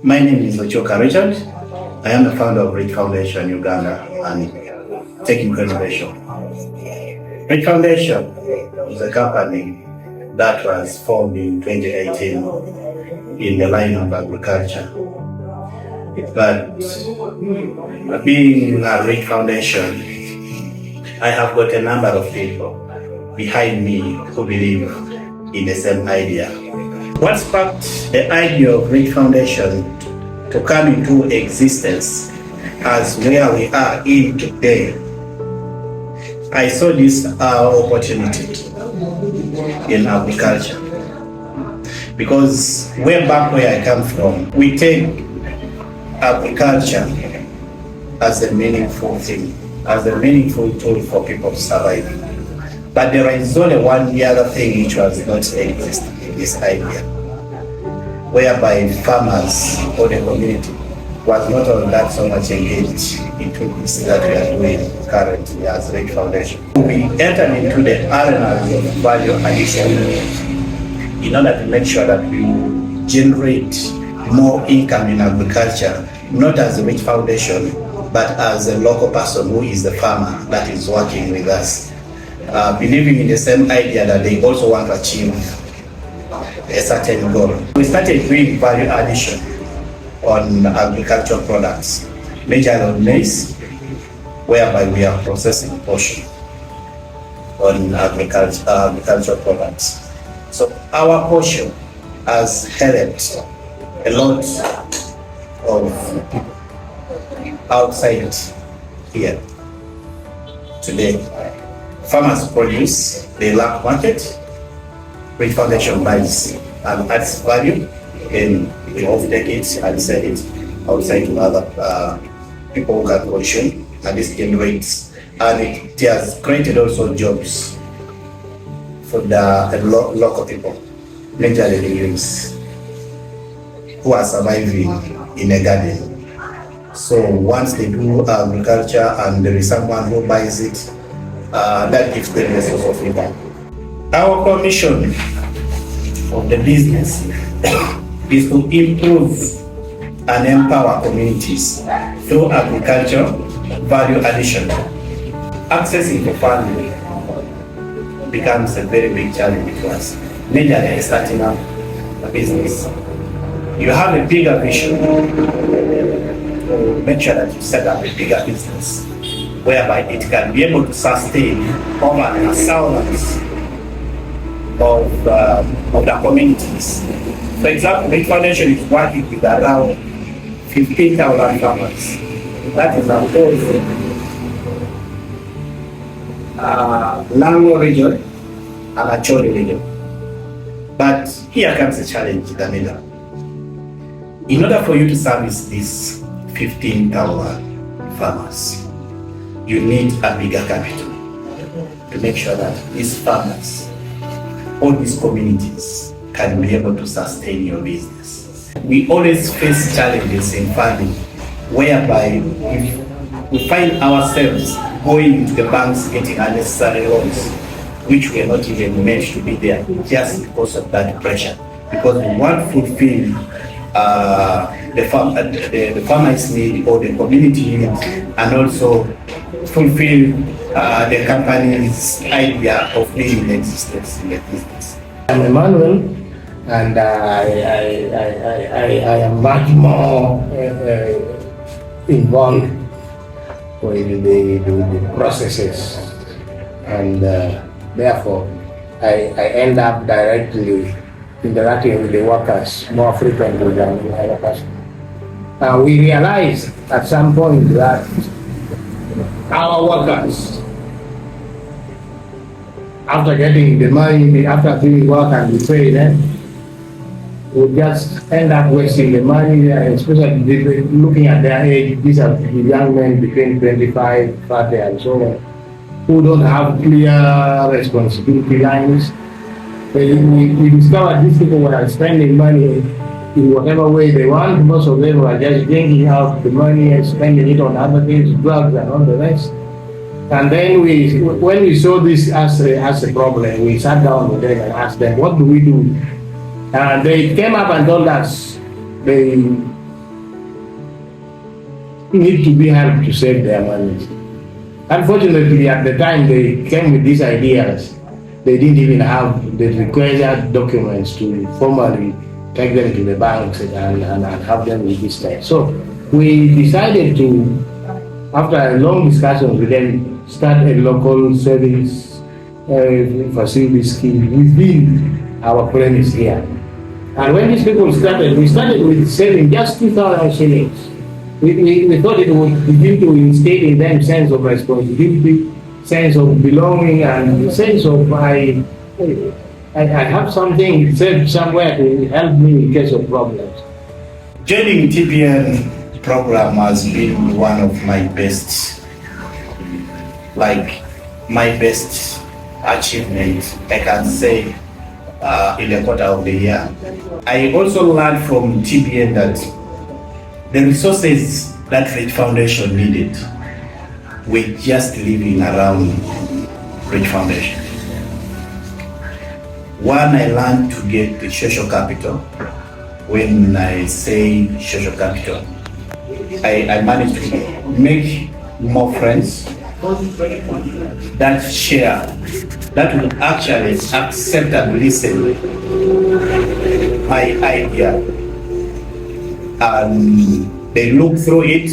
My name is Ochoka Richard. I am the founder of Rich Foundation Uganda and Technical Innovation. Rich Foundation is a company that was formed in 2018 in the line of agriculture. But being a Rich Foundation, I have got a number of people behind me who believe in the same idea. What sparked the idea of Rich Foundation to come into existence as where we are in today? I saw this opportunity in agriculture, because way back where I come from, we take agriculture as a meaningful thing, as a meaningful tool for people to survive. But there is only one other thing which was not existing in this idea, whereby farmers or the community was not all that so much engaged into this that we are doing currently as Rich Foundation. We entered into the arena of value addition in order to make sure that we generate more income in agriculture, not as a Rich Foundation, but as a local person who is the farmer that is working with us, believing in the same idea that they also want to achieve a certain goal. We started doing value addition on agricultural products, majorly on maize, whereby we are processing portion on agricultural products. So our portion has helped a lot of people outside here today. Farmers produce, they lack market. Rich Foundation buys and adds value, and we off-take it and sell it outside to other people who can consume, and this generates, and it has created also jobs for the local people, majorly the youths who are surviving in a garden. So once they do agriculture and there is someone who buys it, that gives them a source of income. Our commission of the business is to improve and empower communities through agriculture, value addition. Accessing to funding becomes a very big challenge to us. Majorly starting up a business, you have a bigger vision to make sure that you set up a bigger business whereby it can be able to sustain over thousands of the communities. For example, Rich Foundation is working with around 15,000 farmers. That is across Lango region and Acholi region. But here comes the challenge in the middle. In order for you to service these 15,000 farmers, you need a bigger capital to make sure that these farmers, all these communities, can be able to sustain your business. We always face challenges in farming, whereby we find ourselves going to the banks getting unnecessary loans, which we are not even meant to be there, just because of that pressure. Because we want to fulfill the farmers' need or the community need, and also fulfill the company's idea of being in existence in the business. I'm Emmanuel, and I am much more involved with the processes, and therefore I end up directly interacting with the workers more frequently than the other person. We realized at some point that our workers, after getting the money, after doing work and we pay them, we just end up wasting the money, especially looking at their age. These are the young men between 25, 30 and so on, who don't have clear responsibility lines. We discovered these people were spending money in whatever way they want. Most of them were just drinking out the money and spending it on other things, drugs and all the rest. And then when we saw this as a problem, we sat down with them and asked them, what do we do? And they came up and told us they need to be helped to save their money. Unfortunately, at the time they came with these ideas, they didn't even have the required documents to formally take them to the banks and have them registered. So we decided to, after a long discussion with them, start a local savings facility scheme within our premise here. And when these people started, we started with saving just 2,000 shillings. We thought it would begin to instill in them sense of responsibility, sense of belonging, and sense of I have something saved somewhere to help me in case of problems. Joining TPN program has been one of my best, achievement, I can say, in the quarter of the year. I also learned from TPN that the resources that Rich Foundation needed were just living around Rich Foundation. One, I learned to get the social capital. When I say social capital, I managed to make more friends that share, that will actually accept and listen my idea, and they look through it,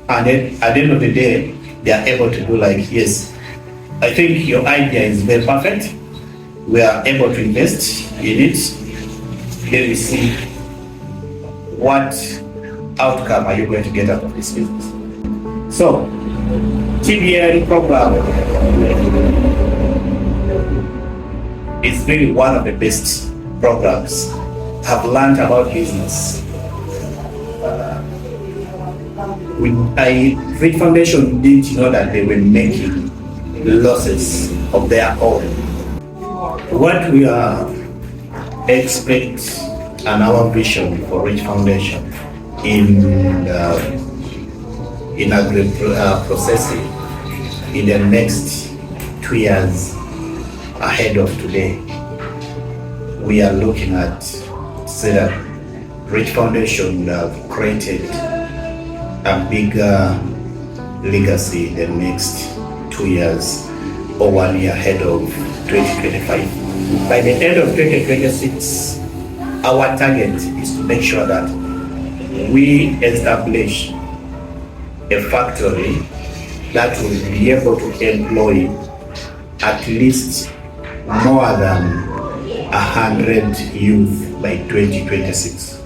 and then at the end of the day they are able to do like, yes, I think your idea is very perfect, we are able to invest in it, let me see what outcome are you going to get out of this business. So TBN program is really one of the best programs. I've learned about business. Rich Foundation didn't know that they were making losses of their own. What we are expect and our vision for Rich Foundation in agri processing in the next 2 years ahead of today, we are looking at say that Rich Foundation created a bigger legacy in the next 2 years or 1 year ahead of 2025. By the end of 2026, our target is to make sure that we establish a factory that will be able to employ at least more than 100 youth by 2026.